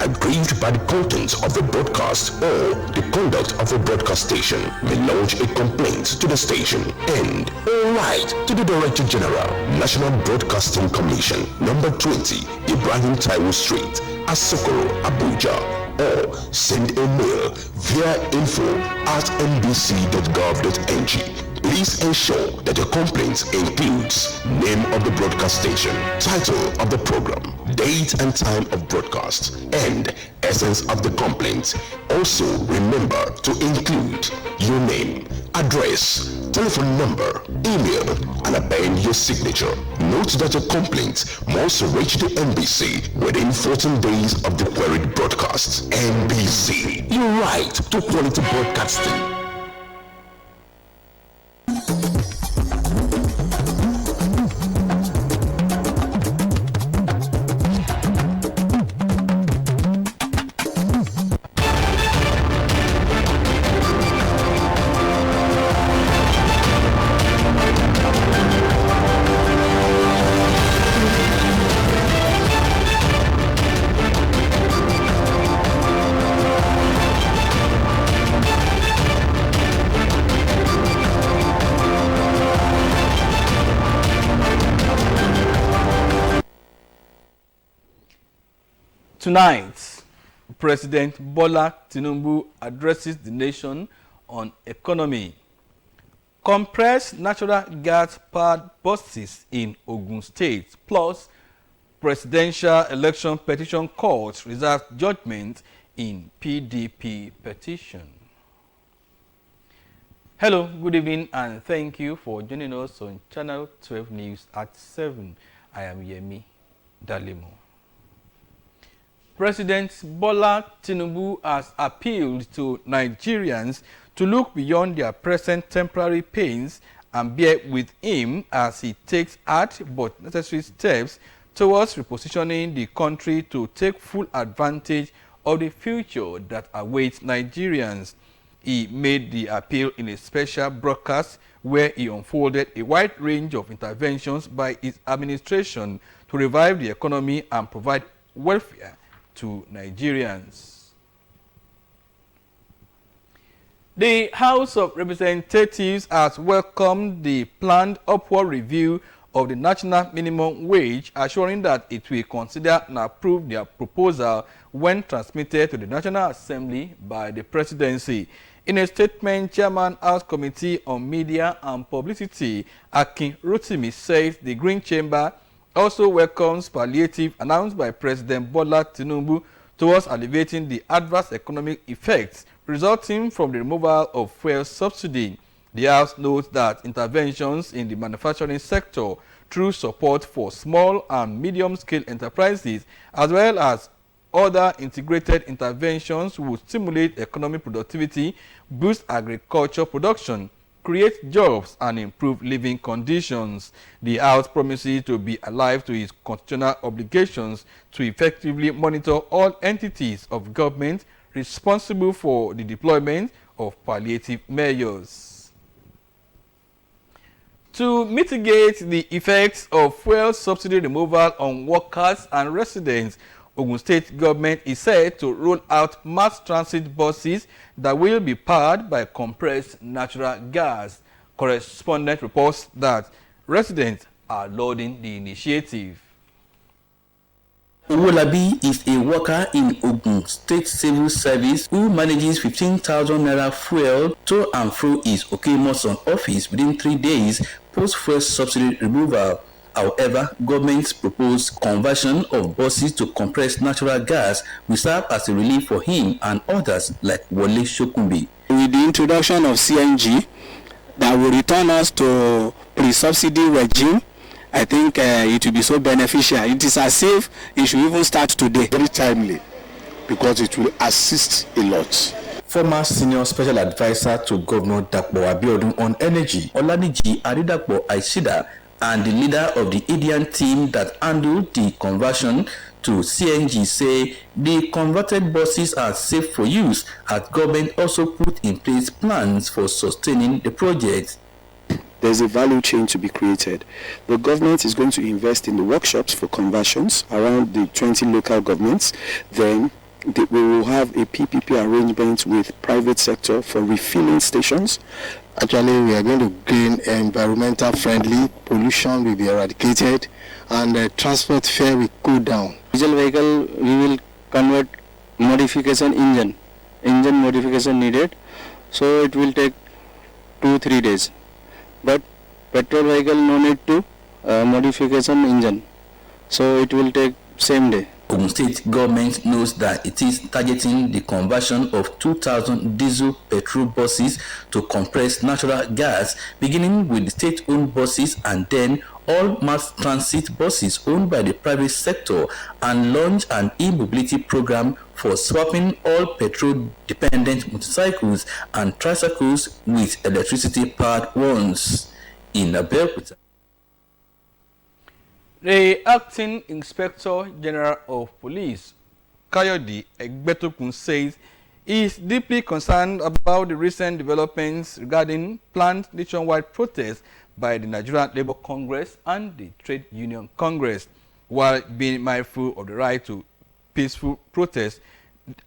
aggrieved by the content of the broadcast or the conduct of a broadcast station may lodge a complaint to the station and or write to the Director General, National Broadcasting Commission, number 20, Ibrahim Taiwo Street, Asokoro, Abuja, or send a mail via info@nbc.gov.ng. Please ensure that your complaint includes name of the broadcast station, title of the program, date and time of broadcast, and essence of the complaint. Also remember to include your name, address, telephone number, email, and append your signature. Note that your complaint must reach the NBC within 14 days of the queried broadcast. NBC, your right to quality broadcasting. Tonight, President Bola Tinubu addresses the nation on economy. Compressed natural gas-powered buses in Ogun State, plus presidential election petition court reserves judgment in PDP petition. Hello, good evening, and thank you for joining us on Channel 12 News at 7. I am Yemi Dalimo. President Bola Tinubu has appealed to Nigerians to look beyond their present temporary pains and bear with him as he takes hard but necessary steps towards repositioning the country to take full advantage of the future that awaits Nigerians. He made the appeal in a special broadcast where he unfolded a wide range of interventions by his administration to revive the economy and provide welfare to Nigerians. The House of Representatives has welcomed the planned upward review of the national minimum wage, assuring that it will consider and approve their proposal when transmitted to the National Assembly by the Presidency. In a statement, Chairman House Committee on Media and Publicity, Akin Rotimi, says the Green Chamber also welcomes palliative announced by President Bola Tinubu towards alleviating the adverse economic effects resulting from the removal of fuel subsidy. The House notes that interventions in the manufacturing sector through support for small and medium-scale enterprises as well as other integrated interventions will stimulate economic productivity, boost agriculture production, create jobs, and improve living conditions. The House promises to be alive to its constitutional obligations to effectively monitor all entities of government responsible for the deployment of palliative measures. To mitigate the effects of fuel subsidy removal on workers and residents, Ogun State government is said to roll out mass transit buses that will be powered by compressed natural gas. Correspondent reports that residents are lauding the initiative. Owolabi is a worker in Ogun State Civil Service who manages 15,000 naira fuel to and fro his Okemoson office within 3 days post-fuel subsidy removal. However, government's proposed conversion of buses to compressed natural gas will serve as a relief for him and others like Wole Shokunbi. With the introduction of CNG that will return us to pre-subsidy regime, I think it will be so beneficial. It is as if it should even start today. Very timely, because it will assist a lot. Former senior special advisor to Governor Dapo Abiodun on energy, Olaniji Aridapo Aishida, and the leader of the Indian team that handled the conversion to CNG say the converted buses are safe for use, as government also put in place plans for sustaining the project. There's a value chain to be created. The government is going to invest in the workshops for conversions around the 20 local governments. Then we will have a PPP arrangement with private sector for refilling stations. Actually, we are going to gain environmental friendly, pollution will be eradicated, and transport fare will go down. Diesel vehicle, we will convert modification engine modification needed, so it will take 2-3 days. But petrol vehicle no need to modification engine, so it will take same day. Ogun State government knows that it is targeting the conversion of 2,000 diesel petrol buses to compressed natural gas, beginning with state-owned buses and then all mass transit buses owned by the private sector, and launch an e-mobility program for swapping all petrol-dependent motorcycles and tricycles with electricity-powered ones. In ABEOKUTA. The Acting Inspector General of Police, Kayode Egbetokun, says he is deeply concerned about the recent developments regarding planned nationwide protests by the Nigerian Labour Congress and the Trade Union Congress. While being mindful of the right to peaceful protest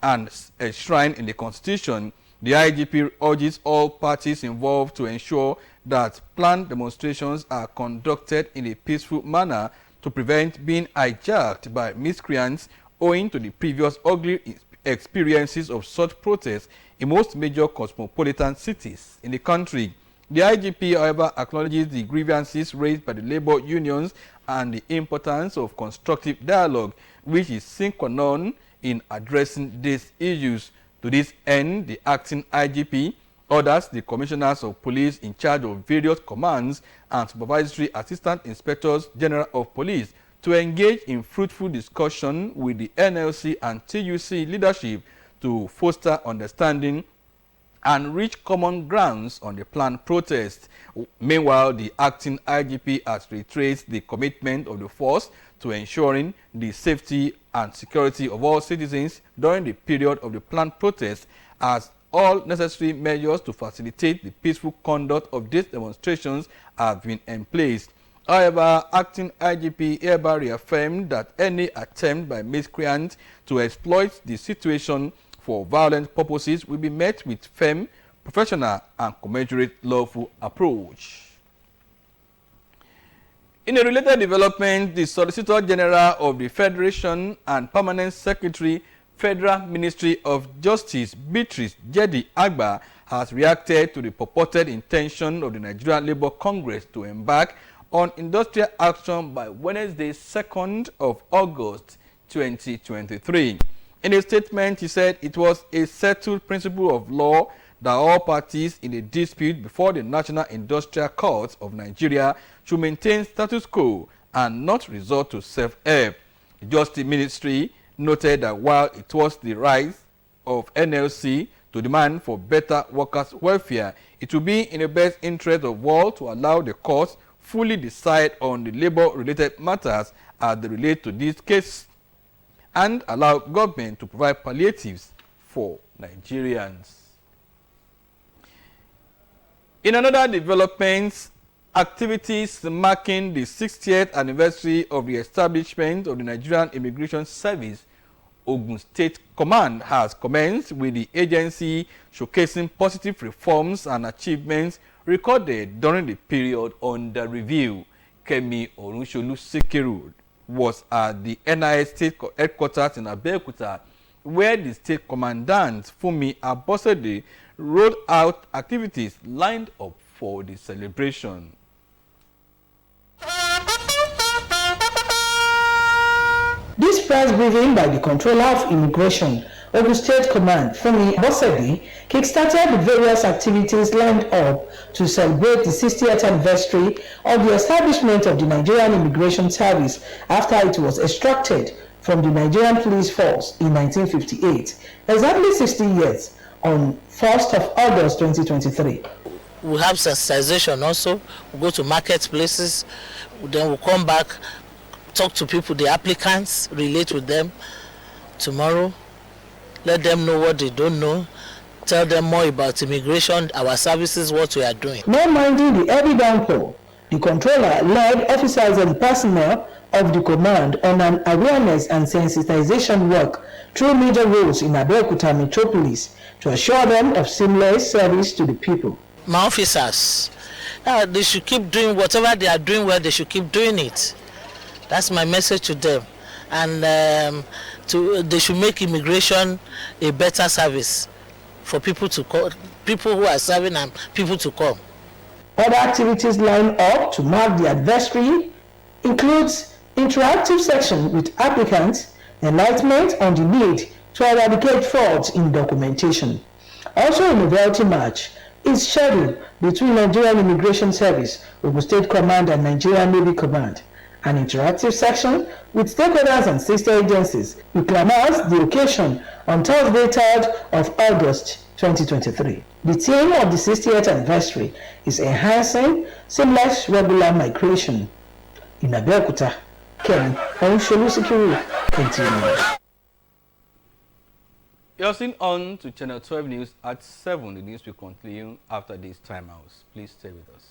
and enshrined in the Constitution, the IGP urges all parties involved to ensure that planned demonstrations are conducted in a peaceful manner to prevent being hijacked by miscreants owing to the previous ugly experiences of such protests in most major cosmopolitan cities in the country. The IGP, however, acknowledges the grievances raised by the labor unions and the importance of constructive dialogue, which is sine qua non in addressing these issues. To this end, the acting IGP orders the commissioners of police in charge of various commands and supervisory assistant inspectors general of police to engage in fruitful discussion with the NLC and TUC leadership to foster understanding and reach common grounds on the planned protest. Meanwhile, the acting IGP has reiterated the commitment of the force to ensuring the safety and security of all citizens during the period of the planned protest, as all necessary measures to facilitate the peaceful conduct of these demonstrations have been in place. However, acting IGP hereby reaffirmed that any attempt by miscreants to exploit the situation for violent purposes will be met with firm, professional, and commensurate lawful approach. In a related development, the Solicitor General of the Federation and Permanent Secretary, Federal Ministry of Justice, Beatrice Jedi Agba, has reacted to the purported intention of the Nigerian Labour Congress to embark on industrial action by Wednesday, 2nd of August 2023. In a statement, he said it was a settled principle of law that all parties in a dispute before the National Industrial Court of Nigeria should maintain status quo and not resort to self-help. The Justice Ministry noted that while it was the right of NLC to demand for better workers' welfare, it would be in the best interest of all to allow the courts fully decide on the labor-related matters as they relate to this case and allow government to provide palliatives for Nigerians. In another development, activities marking the 60th anniversary of the establishment of the Nigerian Immigration Service, Ogun State Command, has commenced, with the agency showcasing positive reforms and achievements recorded during the period under review. Kemi Orunsolu Sikiru was at the NIS State Headquarters in ABEOKUTA, where the State Commandant, Fumi Abosede, rolled out activities lined up for the celebration. This press briefing by the Controller of Immigration, Ogun State Command, Fumi Abosede, kickstarted the various activities lined up to celebrate the 60th anniversary of the establishment of the Nigerian Immigration Service after it was extracted from the Nigerian Police Force in 1958, exactly 60 years, on 1st of August 2023. We have sensitization also. We go to marketplaces, then we'll come back, talk to people, the applicants, relate with them tomorrow, let them know what they don't know, tell them more about immigration, our services, what we are doing. Not minding the heavy downpour, the controller led officers and personnel of the command on an awareness and sensitization work through major roles in Abeokuta metropolis to assure them of seamless service to the people. My officers, they should keep doing whatever they are doing well, they should keep doing it. That's my message to them. And they should make immigration a better service for people to call, people who are serving and people to come. Other activities lined up to mark the anniversary includes interactive section with applicants, enlightenment on the need to eradicate frauds in documentation. Also, a novelty march is scheduled between Nigerian Immigration Service, Ogun State Command and Nigerian Navy Command. An interactive section with stakeholders and sister agencies reclams the occasion on Thursday, 3rd of August 2023. The theme of the 60th anniversary is enhancing seamless regular migration. In Abeokuta, Ken Onsholu Sikiru, NTA. You're listening on to Channel 12 News at 7. The news will continue after this timeout. Please stay with us.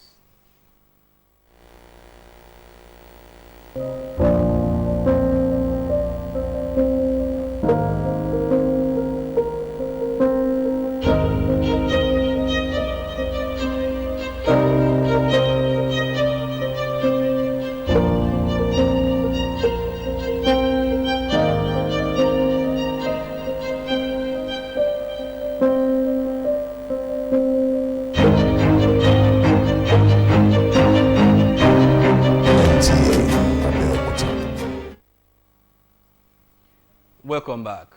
Welcome back.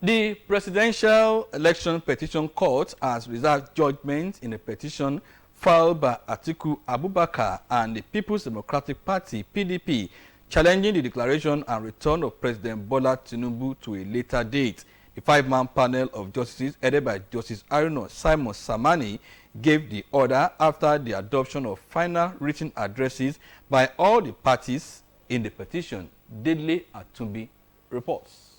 The Presidential Election Petition Court has reserved judgment in a petition filed by Atiku Abubakar and the People's Democratic Party, PDP, challenging the declaration and return of President Bola Tinubu to a later date. The five-man panel of justices, headed by Justice Aruna Simon Samani, gave the order after the adoption of final written addresses by all the parties in the petition. Dudley Atumbi reports.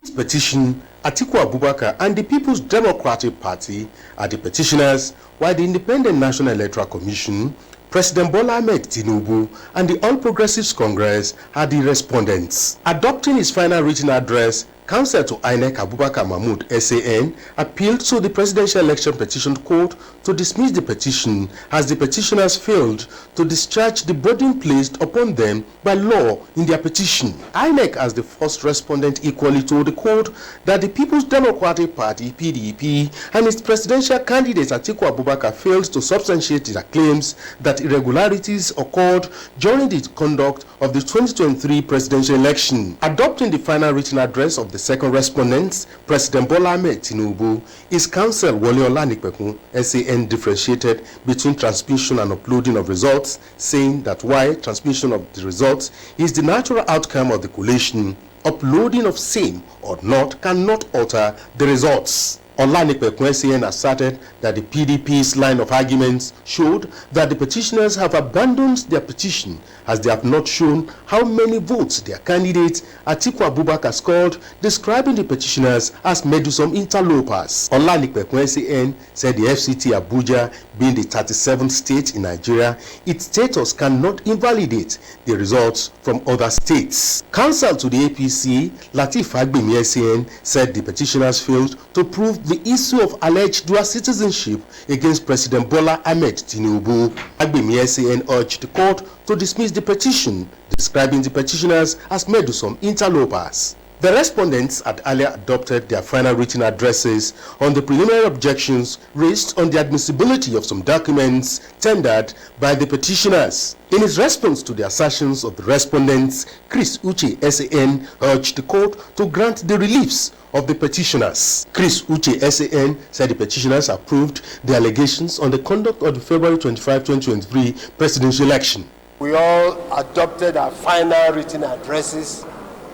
This petition, Atiku Abubakar and the People's Democratic Party are the petitioners, while the Independent National Electoral Commission, President Bola Ahmed Tinubu, and the All Progressives Congress are the respondents. Adopting his final written address, Counsel to INEC Abubakar Mahmood SAN appealed to the Presidential Election Petition Court to dismiss the petition as the petitioners failed to discharge the burden placed upon them by law in their petition. INEC, as the first respondent, equally told the court that the People's Democratic Party (PDP) and its presidential candidate Atiku Abubakar failed to substantiate their claims that irregularities occurred during the conduct of the 2023 presidential election. Adopting the final written address of the second respondent, President Bola Ahmed Tinubu, his counsel Wole Olanipekun SAN differentiated between transmission and uploading of results, saying that while transmission of the results is the natural outcome of the collation, uploading of same or not cannot alter the results. Olanipekun SAN asserted that the PDP's line of arguments showed that the petitioners have abandoned their petition as they have not shown how many votes their candidate Atiku Abubakar scored, describing the petitioners as meddlesome interlopers. Olanipekun SAN said the FCT Abuja, being the 37th state in Nigeria, its status cannot invalidate the results from other states. Counsel to the APC, Lateef Fagbemi SAN, said the petitioners failed to prove the issue of alleged dual citizenship against President Bola Ahmed Tinubu. Fagbemi SAN urged the court to dismiss the petition, describing the petitioners as meddlesome interlopers. The respondents had earlier adopted their final written addresses on the preliminary objections raised on the admissibility of some documents tendered by the petitioners. In his response to the assertions of the respondents, Chris Uche SAN urged the court to grant the reliefs of the petitioners. Chris Uche SAN said the petitioners approved the allegations on the conduct of the February 25, 2023 presidential election. We all adopted our final written addresses,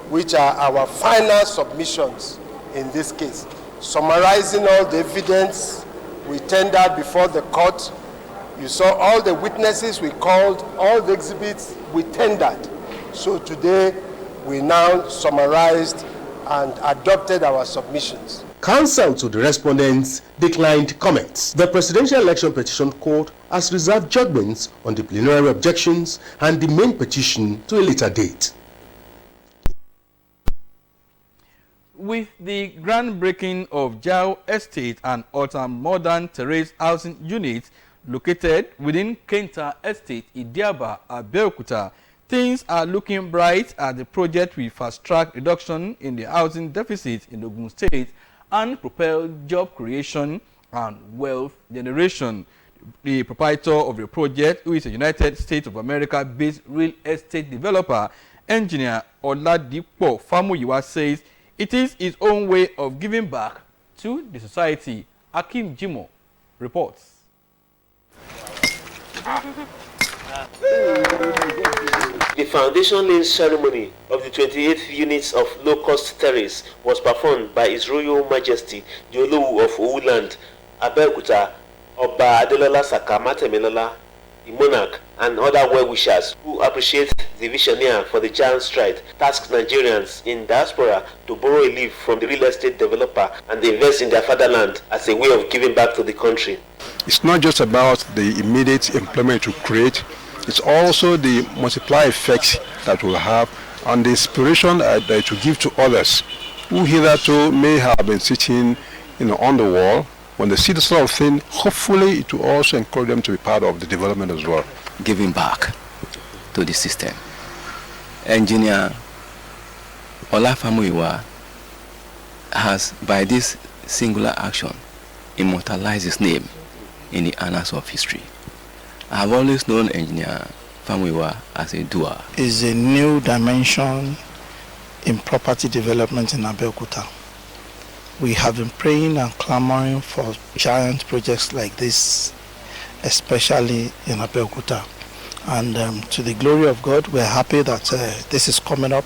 which are our final submissions in this case, summarizing all the evidence we tendered before the court. You saw all the witnesses we called, all the exhibits we tendered. So today we now summarized and adopted our submissions. Counsel to the respondents declined comments. The Presidential Election Petition Court has reserved judgments on the plenary objections and the main petition to a later date. With the groundbreaking of Jao Estate and ultra-modern terrace housing units located within Kenta Estate, NTA ABEOKUTA, things are looking bright as the project will fast-track reduction in the housing deficit in Ogun State and propel job creation and wealth generation. The proprietor of the project, who is a United States of America-based real estate developer, engineer Oladipo Famuyiwa, says it is his own way of giving back to the society. Akim Jimo reports. The foundation laying ceremony of the 28th units of low-cost terrace was performed by His Royal Majesty the Olowu of Owuland, Abeokuta, Oba Adelola Saka Matemelola, the monarch, and other well-wishers who appreciate the visionary for the giant stride, tasked Nigerians in diaspora to borrow a leaf from the real estate developer and invest in their fatherland as a way of giving back to the country. It's not just about the immediate employment to create, it's also the multiplier effects that we'll have and the inspiration that it will give to others who hitherto may have been sitting on the wall. When they see this sort of thing, hopefully it will also encourage them to be part of the development as well. Giving back to the system. Engineer Olafamuyiwa has, by this singular action, immortalized his name in the annals of history. I have always known Engineer Famuyiwa as a doer. Is a new dimension in property development in Abeokuta. We have been praying and clamoring for giant projects like this, especially in Abeokuta. And to the glory of God, we're happy that this is coming up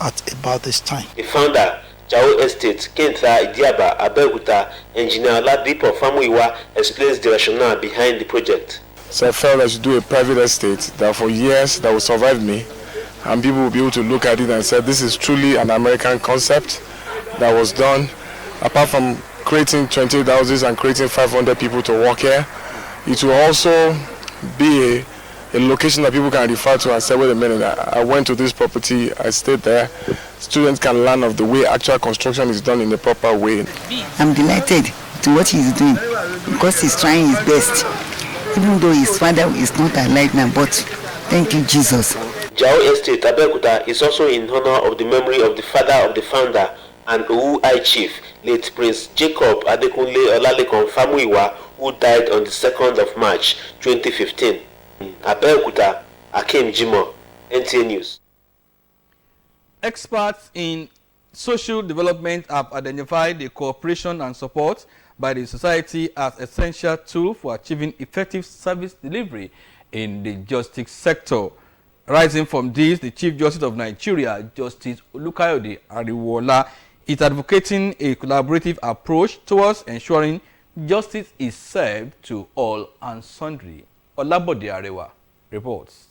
at about this time. The founder, Jao Estate, Kenta, NTA ABEOKUTA, Engineer Oladipo Famuyiwa, explains the rationale behind the project. So I felt I should do a private estate that for years that will survive me, and people will be able to look at it and say this is truly an American concept that was done. Apart from creating 28 houses and creating 500 people to work here, it will also be a location that people can refer to and say, wait a minute, I went to this property, I stayed there. Students can learn of the way actual construction is done in the proper way. I'm delighted to what he's doing because he's trying his best, even though his father is not alive now, but thank you, Jesus. Jao Estate Abeokuta is also in honor of the memory of the father of the founder and Owu chief, late Prince Jacob Adekunle Olalekan Famuyiwa, who died on the 2nd of March 2015. Abeokuta, Akim Jimo, NTA News. Experts in social development have identified the cooperation and support by the society as essential tool for achieving effective service delivery in the justice sector. Rising from this, the Chief Justice of Nigeria, Justice Olukayode Ariwola, is advocating a collaborative approach towards ensuring justice is served to all and sundry. Olabode Arewa reports.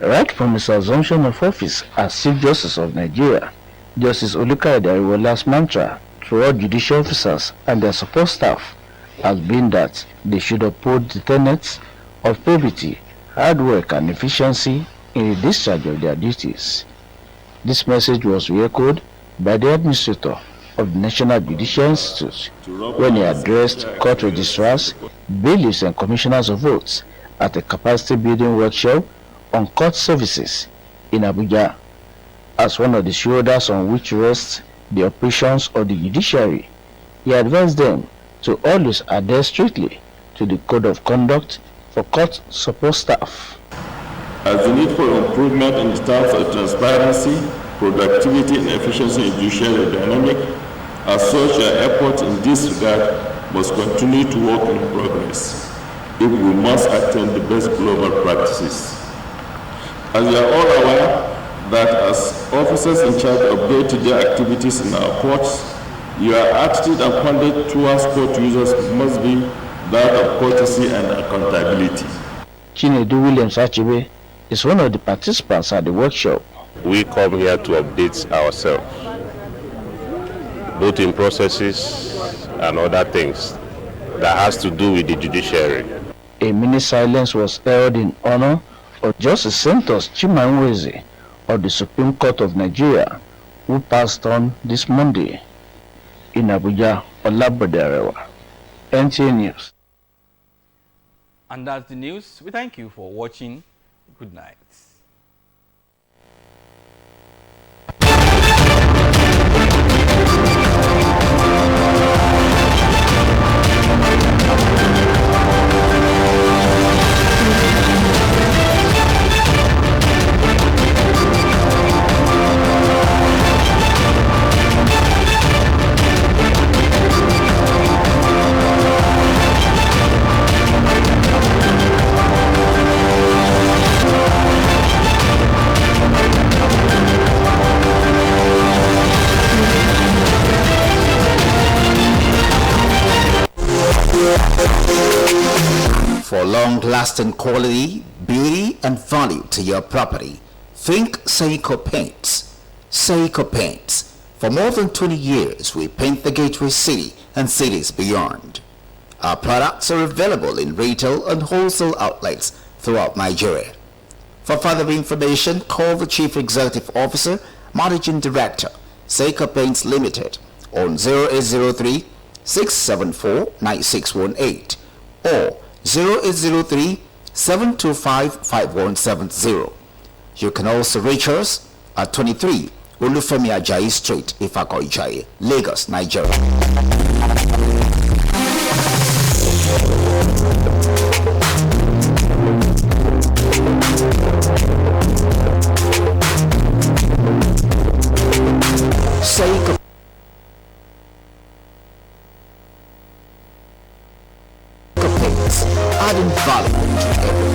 Right from his assumption of office as Chief Justice of Nigeria, Justice Olukayode Ariwola's mantra to all judicial officers and their support staff has been that they should uphold the tenets of probity, hard work and efficiency in the discharge of their duties. This message was re-echoed by the administrator of the National Judicial Institute when he addressed court registrars, bailiffs and commissioners of votes at a capacity building workshop on court services in Abuja. As one of the shoulders on which rests the operations of the judiciary, he advised them to always adhere strictly to the code of conduct for court support staff. As the need for improvement in terms of transparency, productivity and efficiency in judicial dynamic, as such our efforts in this regard must continue to work in progress if we must attain the best global practices. As we are all aware that as officers in charge of day-to-day activities in our courts, your attitude and conduct towards court users must be that of courtesy and accountability. Chinedu Williams Achibe is one of the participants at the workshop. We come here to update ourselves, both in processes and other things that has to do with the judiciary. A mini silence was held in honor of Justice Santos Chimanweze of the Supreme Court of Nigeria, who passed on this Monday. In Abuja, Olabodarewa, NTA News. And that's the news. We thank you for watching. Good night. For long-lasting quality, beauty, and value to your property, think Seiko Paints. Seiko Paints. For more than 20 years, we paint the gateway city and cities beyond. Our products are available in retail and wholesale outlets throughout Nigeria. For further information, call the Chief Executive Officer, Managing Director, Seiko Paints Limited on 0803 674 9618 or 0803 725 5170. You can also reach us at 23 Olufemi Ajayi Street, Ifako Ijayi, Lagos, Nigeria. Seiko Paints, adding value to every